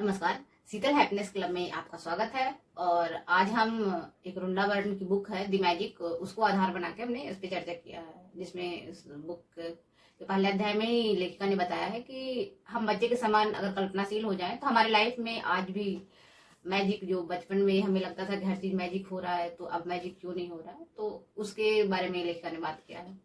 नमस्कार। शीतल happiness club में आपका स्वागत है। और आज हम एक वृंदावन की बुक है द मैजिक, उसको आधार बना के हमने इस पे चर्चा किया है, जिसमें इस बुक के पहले अध्याय में ही लेखिका ने बताया है कि हम बच्चे के समान अगर कल्पनाशील हो जाएं तो हमारी लाइफ में आज भी मैजिक, जो बचपन में हमें लगता था कि हर चीज मैजिक हो रहा है तो अब मैजिक क्यों नहीं हो रहा है, तो उसके बारे में लेखिका ने बात किया है।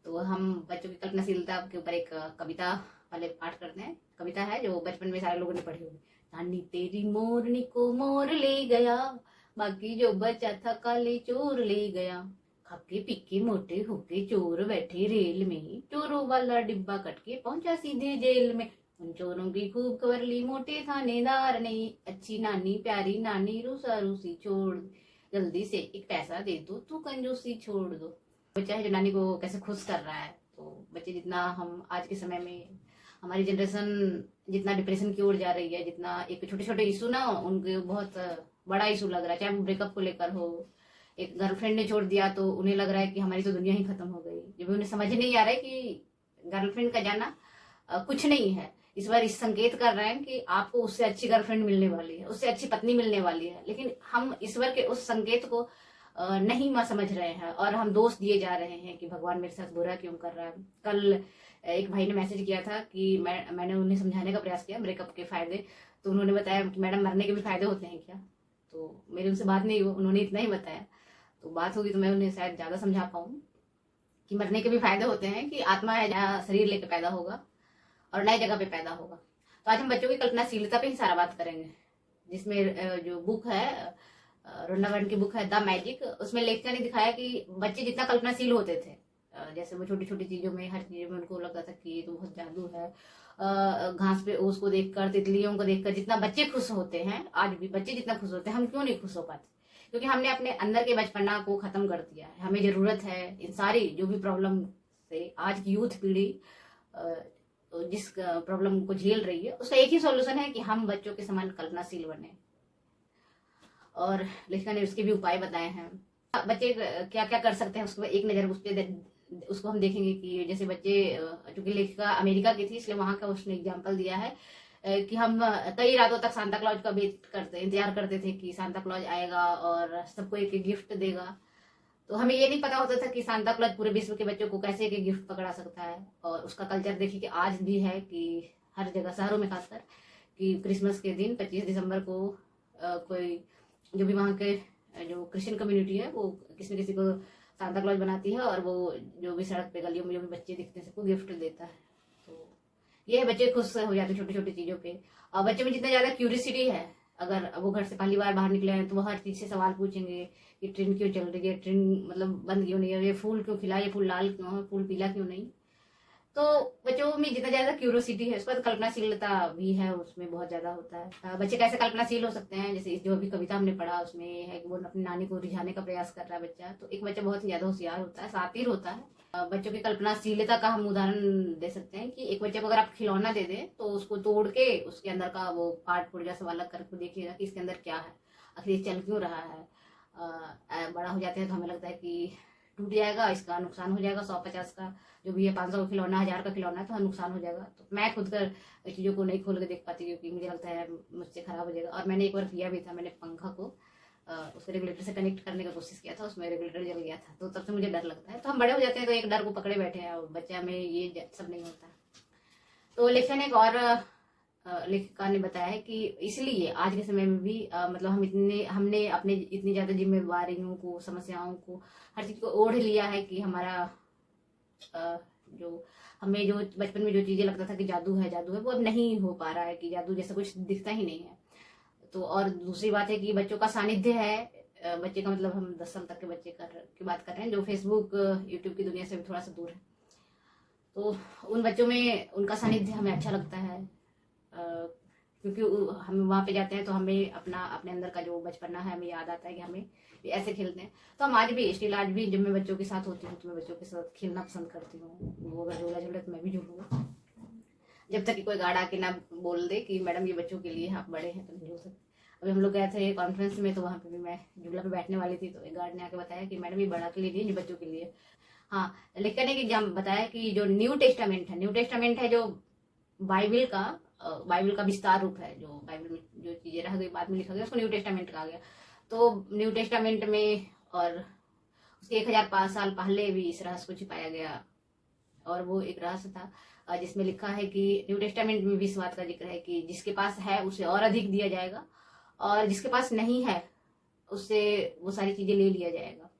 तो हम बच्चों की कल्पनाशीलता के ऊपर एक कविता वाले पाठ करते हैं। कविता है जो बचपन में सारे लोगों ने पढ़ी होगी। नानी तेरी मोरनी को मोर ले गया, बाकी जो बचा था काले चोर ले गया। खाके पीके मोटे होके चोर बैठे रेल में, चोरों वाला डिब्बा कट के पहुंचा सीधे जेल में। उन चोरों की खूब खबर ली मोटे थानेदार ने, अच्छी नानी प्यारी नानी रूसा रूसी छोड़, जल्दी से एक पैसा दे दो तू कंजूसी छोड़ दो। बच्चा है जो नानी को कैसे खुश कर रहा है। तो बच्चे जितना, हम आज के समय में हमारी जनरेशन जितना डिप्रेशन की ओर जा रही है, जितना एक छोटे छोटे इशू ना उनके बहुत बड़ा इशू लग रहा है, चाहे ब्रेकअप को लेकर हो, एक गर्लफ्रेंड ने छोड़ दिया तो उन्हें लग रहा है कि हमारी तो दुनिया ही खत्म हो गई। जब उन्हें समझ नहीं आ रहा है कि गर्लफ्रेंड का जाना कुछ नहीं है। इस बार इस संकेत कर रहे हैं कि आपको उससे अच्छी गर्लफ्रेंड मिलने वाली है, उससे अच्छी पत्नी मिलने वाली है, लेकिन हम ईश्वर के उस संकेत को नहीं समझ रहे हैं और हम दोष दिए जा रहे हैं कि भगवान मेरे साथ बुरा क्यों कर रहा है। कल एक भाई ने मैसेज किया था कि मैंने उन्हें समझाने का प्रयास किया ब्रेकअप के फायदे, तो उन्होंने बताया कि मैडम मरने के भी फायदे होते हैं क्या। तो मेरी उनसे बात नहीं हुई, उन्होंने इतना ही बताया। तो बात होगी तो मैं उन्हें शायद ज्यादा समझा पाऊँ कि मरने के भी फायदे होते हैं, कि आत्मा है जहाँ शरीर लेके पैदा होगा और नई जगह पे पैदा होगा। तो आज हम बच्चों की कल्पनाशीलता पे ही सारा बात करेंगे, जिसमें जो बुक है वृंदावन की बुक है द मैजिक, उसमें लेखिका ने दिखाया कि बच्चे जितना कल्पनाशील होते थे, जैसे वो छोटी छोटी चीजों में, हर चीज में उनको लगता था कि ये तो बहुत जादू है। घास पे ओस को देखकर, तितलियों को देखकर जितना बच्चे खुश होते हैं, आज भी बच्चे जितना खुश होते हैं, हम क्यों नहीं खुश हो पाते? क्योंकि हमने अपने अंदर के बचपना को खत्म कर दिया है। हमें जरूरत है इन सारी जो भी प्रॉब्लम से आज की यूथ पीढ़ी जिस प्रॉब्लम को झेल रही है, उसका एक ही सॉल्यूशन है कि हम बच्चों के समान कल्पनाशील बने। और लेखिका ने उसके भी उपाय बताए हैं। बच्चे क्या क्या कर सकते हैं उसको एक नजर उसको हम देखेंगे कि जैसे बच्चे, चूंकि लेखिका अमेरिका की थी इसलिए वहां का उसने एग्जाम्पल दिया है कि हम कई रातों तक सांता क्लॉज का इंतजार करते थे कि सांता क्लॉज आएगा और सबको एक एक गिफ्ट देगा। तो हमें ये नहीं पता होता था कि सांता क्लॉज पूरे विश्व के बच्चों को कैसे एक गिफ्ट पकड़ा सकता है। और उसका कल्चर देखिए कि आज भी है कि हर जगह, शहरों में खासकर, कि क्रिसमस के दिन 25 दिसंबर को कोई जो भी वहाँ के जो क्रिश्चियन कम्युनिटी है वो किसी न किसी को सांता क्लॉज बनाती है और वो जो भी सड़क पे गलियों में जो भी बच्चे दिखते हैं सबको गिफ्ट देता है। तो ये बच्चे खुश हो जाते हैं छोटी छोटी चीजों पे। और बच्चे में जितना ज्यादा क्यूरियोसिटी है, अगर वो घर से पहली बार बाहर निकले हैं तो वो हर चीज से सवाल पूछेंगे कि ट्रेन क्यों चल रही है, ट्रेन मतलब बंद क्यों नहीं है, ये फूल क्यों खिला, ये फूल लाल क्यों है, फूल पीला क्यों नहीं। तो बच्चों में जितना ज्यादा क्यूरियोसिटी है, उसके बाद कल्पनाशीलता भी है, उसमें बहुत ज्यादा होता है। बच्चे कैसे कल्पनाशील हो सकते हैं, जैसे जो अभी कविता हमने पढ़ा उसमें है कि वो अपनी नानी को रिझाने का प्रयास कर रहा है बच्चा। तो एक बच्चा बहुत ही ज्यादा होशियार होता है, शातिर होता है। बच्चों की कल्पनाशीलता का हम उदाहरण दे सकते हैं कि एक बच्चे को अगर आप खिलौना दे दें तो उसको तोड़ के उसके अंदर का वो पार्ट पुर्जा सब अलग करके देखिएगा कि इसके अंदर क्या है, आखिर ये चल क्यों रहा है। बड़ा हो जाते हैं तो हमें लगता है कि टूट जाएगा, इसका नुकसान हो जाएगा, 150 का जो भी है, 500 का खिलौना, 1000 का खिलौना है तो नुकसान हो जाएगा। तो मैं खुद कर चीजों को नहीं खोल के देख पाती क्योंकि मुझे लगता है मुझसे खराब हो जाएगा। और मैंने एक बार किया भी था, मैंने पंखा को उसके रेगुलेटर से कनेक्ट करने का कोशिश किया था, उसमें रेगुलेटर जल गया था। तो तब से मुझे डर लगता है। तो हम बड़े हो जाते हैं तो एक डर को पकड़े बैठे हैं, और बच्चा में ये सब नहीं होता। तो लेखिका ने एक और लेखिका ने बताया है कि इसलिए आज के समय में भी मतलब हमने अपने इतनी ज्यादा जिम्मेवारियों को, समस्याओं को, हर चीज को ओढ़ लिया है कि हमारा जो हमें जो बचपन में जो चीजें लगता था कि जादू है वो अब नहीं हो पा रहा है, कि जादू जैसा कुछ दिखता ही नहीं है। तो और दूसरी बात है कि बच्चों का सानिध्य है, बच्चे का मतलब हम 10 साल तक के बच्चे की बात कर रहे हैं जो फेसबुक यूट्यूब की दुनिया से भी थोड़ा सा दूर है। तो उन बच्चों में उनका सानिध्य हमें अच्छा लगता है, क्योंकि हम वहां पे जाते हैं तो हमें अपने अंदर का जो बचपना है हमें याद आता है कि हमें ऐसे खेलते हैं। तो हम आज भी जब मैं बच्चों के साथ होती हूँ तो मैं बच्चों के साथ खेलना पसंद करती हूँ। वो अगर झूला झूले तो मैं भी झूलूंगा, जब तक कि कोई गार्ड आके ना बोल दे कि मैडम ये बच्चों के लिए, आप बड़े हैं तो नहीं झूल सकते। अभी हम लोग गए थे कॉन्फ्रेंस में तो वहां पे भी मैं झूला पे बैठने वाली थी, तो एक गार्ड ने आके बताया कि मैडम ये बड़ा के लिए नहीं, बच्चों के लिए। हाँ, लेकिन बताया कि जो न्यू टेस्टामेंट है जो बाइबल का बाइबल का विस्तार रूप है। जो बाइबल में जो चीजें रह गई बाद में लिखा गया उसको न्यू टेस्टामेंट कहा गया। तो न्यू टेस्टामेंट में और उसके 1000 साल पहले भी इस रहस्य को छिपाया गया, और वो एक रहस्य था जिसमें लिखा है कि न्यू टेस्टामेंट में भी इस बात का जिक्र है कि जिसके पास है उसे और अधिक दिया जाएगा, और जिसके पास नहीं है उससे वो सारी चीजें ले लिया जाएगा।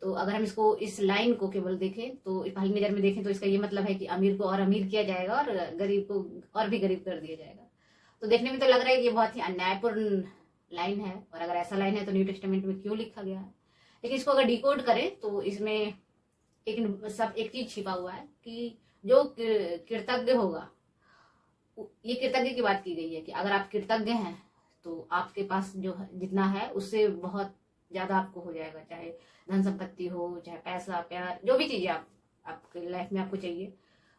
तो अगर हम इसको इस लाइन को केवल देखें, तो पहली नजर में देखें, तो इसका ये मतलब है कि अमीर को और अमीर किया जाएगा और गरीब को और भी गरीब कर दिया जाएगा। तो देखने में तो लग रहा है कि ये बहुत ही अन्यायपूर्ण लाइन है, और अगर ऐसा लाइन है तो न्यू टेस्टामेंट में क्यों लिखा गया है। लेकिन इसको अगर डिकोड करें तो इसमें एक चीज छिपा हुआ है कि जो कृतज्ञ होगा, ये कृतज्ञ की बात की गई है कि अगर आप कृतज्ञ हैं तो आपके पास जो जितना है उससे बहुत ज्यादा आपको हो जाएगा, चाहे धन संपत्ति हो, चाहे पैसा, प्यार, जो भी चीजें आपके लाइफ में आपको चाहिए,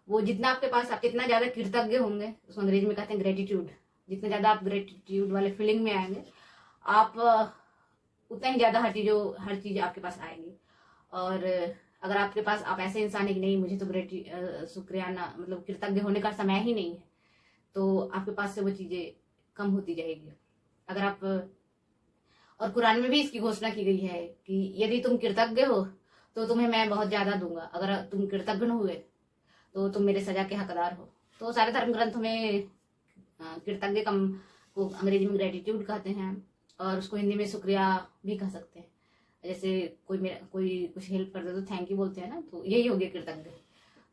वो जितना आपके पास, आप जितना ज्यादा कृतज्ञ होंगे, उसको अंग्रेजी में कहते हैं ग्रेटिट्यूड, जितना ज्यादा आप ग्रेटिट्यूड वाले फीलिंग में आएंगे, आप उतना ही ज्यादा हर चीज आपके पास आएगी। और अगर आपके पास, आप ऐसे इंसान है कि नहीं मुझे तो शुक्रियाना मतलब कृतज्ञ होने का समय ही नहीं है, तो आपके पास से वो चीजें कम होती जाएगी। अगर आप, और कुरान में भी इसकी घोषणा की गई है कि यदि तुम कृतज्ञ हो तो तुम्हें मैं बहुत ज्यादा दूंगा, अगर तुम कृतज्ञ न हुए तो तुम मेरे सजा के हकदार हो। तो सारे धर्म ग्रंथों में कृतज्ञ कम को अंग्रेजी में ग्रेटिट्यूड कहते हैं, और उसको हिंदी में शुक्रिया भी कह सकते हैं। जैसे कोई कुछ हेल्प कर दे तो थैंक यू बोलते हैं ना, तो यही हो गया कृतज्ञ।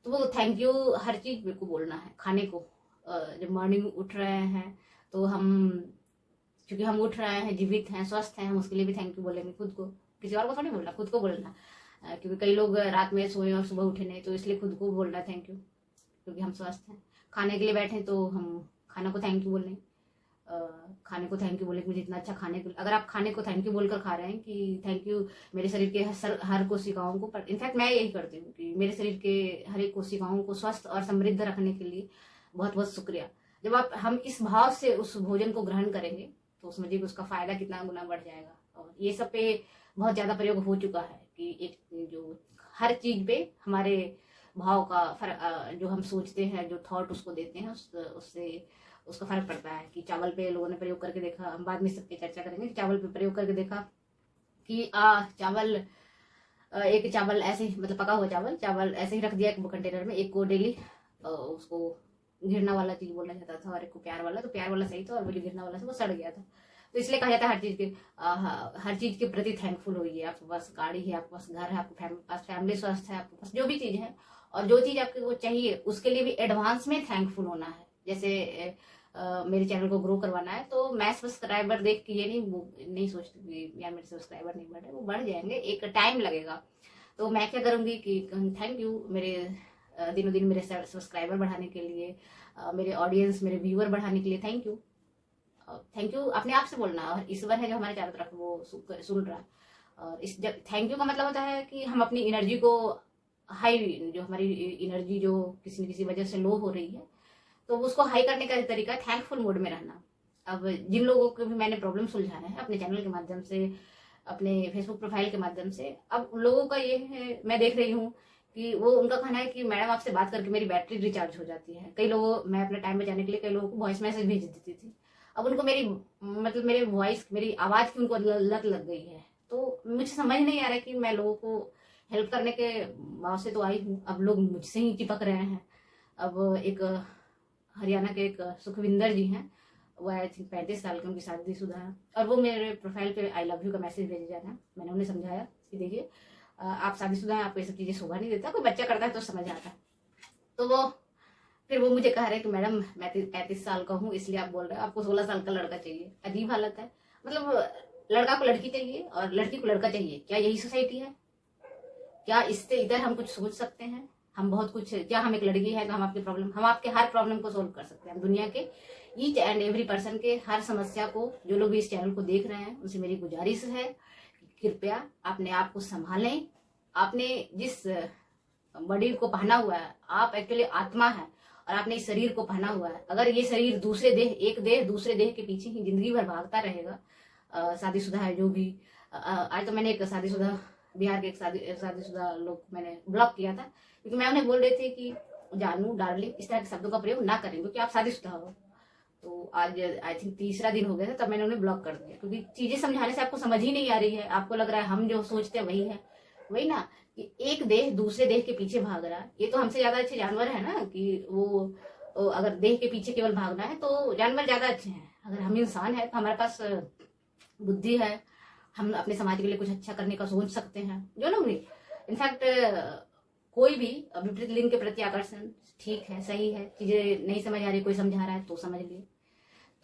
तो वो थैंक यू हर चीज को बोलना है। खाने को जब मॉर्निंग उठ रहे हैं तो क्योंकि हम उठ रहे हैं, जीवित हैं, स्वस्थ हैं, हम उसके लिए भी थैंक यू बोलेंगे। खुद को, किसी और को थोड़ी बोलना, खुद को बोलना। क्योंकि कई लोग रात में सोए और सुबह उठे नहीं, तो इसलिए खुद को बोलना थैंक यू, क्योंकि हम स्वस्थ हैं। खाने के लिए बैठे तो हम खाना को थैंक यू बोलें, खाने को थैंक यू बोले कि मुझे इतना अच्छा खाने को, अगर आप खाने को थैंक यू बोलकर खा रहे हैं कि थैंक यू मेरे शरीर के हर कोशिकाओं को, इनफैक्ट मैं यही करती हूँ कि मेरे शरीर के हर एक कोशिकाओं को स्वस्थ और समृद्ध रखने के लिए बहुत बहुत शुक्रिया। जब हम इस भाव से उस भोजन को ग्रहण करेंगे तो समझिए कि उसका फायदा कितना गुना बढ़ जाएगा। और ये सब पे बहुत ज्यादा प्रयोग हो चुका है कि एक जो हर चीज पे हमारे भाव का फर्क, जो हम सोचते हैं, जो थॉट उसको देते हैं, उससे उसका फर्क पड़ता है। कि चावल पे लोगों ने प्रयोग करके देखा, हम बाद में सबकी चर्चा करेंगे, कि चावल पे प्रयोग करके देखा कि एक चावल ऐसे, मतलब पका हुआ चावल ऐसे ही रख दिया एक कंटेनर में, एक को डेली उसको घिरना वाला चीज बोला जाता था और एक को प्यार वाला, तो प्यार वाला सही था और वो जो घिरना वाला था वो सड़ गया था। तो इसलिए कहा जाता है हर चीज के प्रति थैंकफुल होइए। आपके पास गाड़ी है, आपके पास घर है, आपके पास फैमिली स्वस्थ है, आपके पास जो भी चीज है और जो चीज आपको चाहिए उसके लिए भी एडवांस में थैंकफुल होना है। जैसे मेरे चैनल को ग्रो करवाना है तो मैं सब्सक्राइबर देख के ये नहीं सोचती कि यार मेरे सब्सक्राइबर नहीं बढ़ रहे, वो बढ़ जाएंगे, एक टाइम लगेगा। तो मैं क्या करूंगी कि थैंक यू मेरे दिनों दिन मेरे सब्सक्राइबर बढ़ाने के लिए, मेरे ऑडियंस, मेरे व्यूअर बढ़ाने के लिए थैंक यू अपने आप से बोलना। और ईश्वर है जो हमारे चारों तरफ वो सुन रहा है। और इस थैंक यू का मतलब होता है कि हम अपनी एनर्जी को जो हमारी एनर्जी जो किसी न किसी वजह से लो हो रही है, तो उसको हाई करने का तरीका थैंकफुल मोड में रहना। अब जिन लोगों को भी मैंने प्रॉब्लम सुलझाया है अपने चैनल के माध्यम से, अपने फेसबुक प्रोफाइल के माध्यम से, अब उन लोगों का ये है, मैं देख रही हूँ कि वो उनका कहना है कि मैडम आपसे बात करके मेरी बैटरी रिचार्ज हो जाती है। कई लोगों, मैं अपना टाइम बचाने के लिए कई लोगों को वॉइस मैसेज भेज देती थी। अब उनको मेरे वॉइस, मेरी आवाज की उनको लत लग गई है। तो मुझे समझ नहीं आ रहा है कि मैं लोगों को हेल्प करने के भाव से तो आई हूँ, अब लोग मुझसे ही चिपक रहे हैं। अब एक हरियाणा के एक सुखविंदर जी हैं, वो आई थिंक 35 साल के, उनकी शादीशुदा है, और वो मेरे प्रोफाइल पे आई लव यू का मैसेज भेजे जा रहा है। मैंने उन्हें समझाया कि देखिए आप शादीशुदा हैं, आपको ये सब चीजें शोभा नहीं देता, कोई बच्चा करता है तो समझ आता है। तो फिर वो मुझे कह रहे कि मैडम मैं 35 साल का हूँ इसलिए आप बोल रहे हैं, आपको 16 साल का लड़का चाहिए। अजीब हालत है, मतलब लड़का को लड़की चाहिए और लड़की को लड़का चाहिए। क्या यही सोसाइटी है? क्या इससे इधर हम कुछ सोच सकते हैं? हम बहुत कुछ, क्या हम एक लड़की है तो हम आपके हर प्रॉब्लम को सोल्व कर सकते हैं। हम दुनिया के ईच एंड एवरी पर्सन के हर समस्या को, जो लोग भी इस चैनल को देख रहे हैं, उनसे मेरी गुजारिश है कृपया अपने आप को संभालें। आपने जिस बॉडी को पहना हुआ है, आप एक्चुअली आत्मा है और आपने इस शरीर को पहना हुआ है। अगर ये शरीर एक देह दूसरे देह के पीछे ही जिंदगी भर भागता रहेगा, शादीशुदा है जो भी, आज तो मैंने एक शादीशुदा, बिहार के एक शादीशुदा लोग मैंने ब्लॉक किया था, क्योंकि मैं उन्हें बोल रही थी कि जानू, डार्लिंग इस तरह के शब्दों का प्रयोग ना करें, क्योंकि आप शादीशुदा हो। तो आज आई थिंक तीसरा दिन हो गया था, तब मैंने उन्हें ब्लॉक कर दिया, क्योंकि चीजें समझाने से आपको समझ ही नहीं आ रही है, आपको लग रहा है हम जो सोचते हैं वही है। वही ना, कि एक देह दूसरे देह के पीछे भाग रहा है। ये तो हमसे ज्यादा अच्छे जानवर है ना, कि वो अगर देह के पीछे केवल भागना है तो जानवर ज्यादा अच्छे हैं। अगर हम इंसान है तो हमारे पास बुद्धि है, हम अपने समाज के लिए कुछ अच्छा करने का सोच सकते हैं, जो ना भी। इनफैक्ट कोई भी विपरीत लिंग के प्रति आकर्षण ठीक है, सही है। चीजें नहीं समझ आ रही, कोई समझा रहा है तो समझ लिए।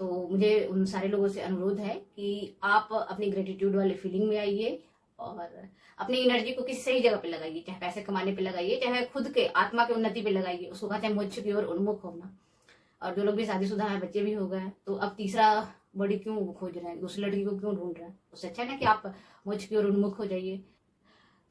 तो मुझे उन सारे लोगों से अनुरोध है कि आप अपनी ग्रेटिट्यूड वाली फीलिंग में आइए और अपनी एनर्जी को किसी सही जगह पे लगाइए, चाहे पैसे कमाने पे लगाइए, चाहे खुद के आत्मा की उन्नति पे लगाइए। उसको कहते हैं मोक्ष की ओर उन्मुख होना। और जो लोग भी शादीशुदा है, बच्चे भी हो गए, तो अब तीसरा बॉडी क्यों खोज रहे हैं, दूसरी लड़की को क्यों ढूंढ रहे हैं? उससे अच्छा है ना कि आप मोक्ष की ओर उन्मुख हो जाइए।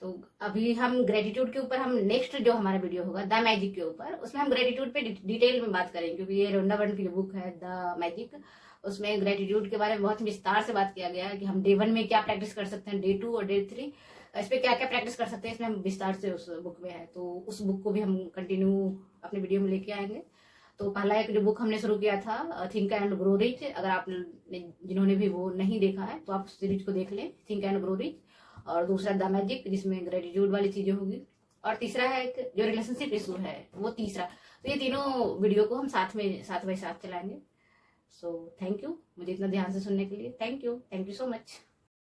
तो अभी हम ग्रेटिट्यूड के ऊपर, हम नेक्स्ट जो हमारा वीडियो होगा द मैजिक के ऊपर, उसमें हम ग्रेटिट्यूड पे डिटेल में बात करेंगे, क्योंकि ये रोंडा बर्न की जो बुक है द मैजिक, उसमें ग्रेटिट्यूड के बारे में बहुत विस्तार से बात किया गया है कि हम डे 1 में क्या प्रैक्टिस कर सकते हैं, डे 2 और डे 3 इस पे क्या क्या प्रैक्टिस कर सकते हैं, इसमें हम विस्तार से उस बुक में है। तो उस बुक को भी हम कंटिन्यू अपने वीडियो में लेके आएंगे। तो पहला एक जो बुक हमने शुरू किया था थिंक एंड ग्रो रिच, अगर आप जिन्होंने भी वो नहीं देखा है तो आप सीरीज को देख लें, थिंक एंड ग्रो रिच। और दूसरा द मैजिक, जिसमें ग्रेटिट्यूड वाली चीजें होगी। और तीसरा है एक जो रिलेशनशिप इशू है, वो तीसरा। तो ये तीनों वीडियो को हम साथ बाय साथ चलाएंगे। सो थैंक यू मुझे इतना ध्यान से सुनने के लिए। Thank you so much.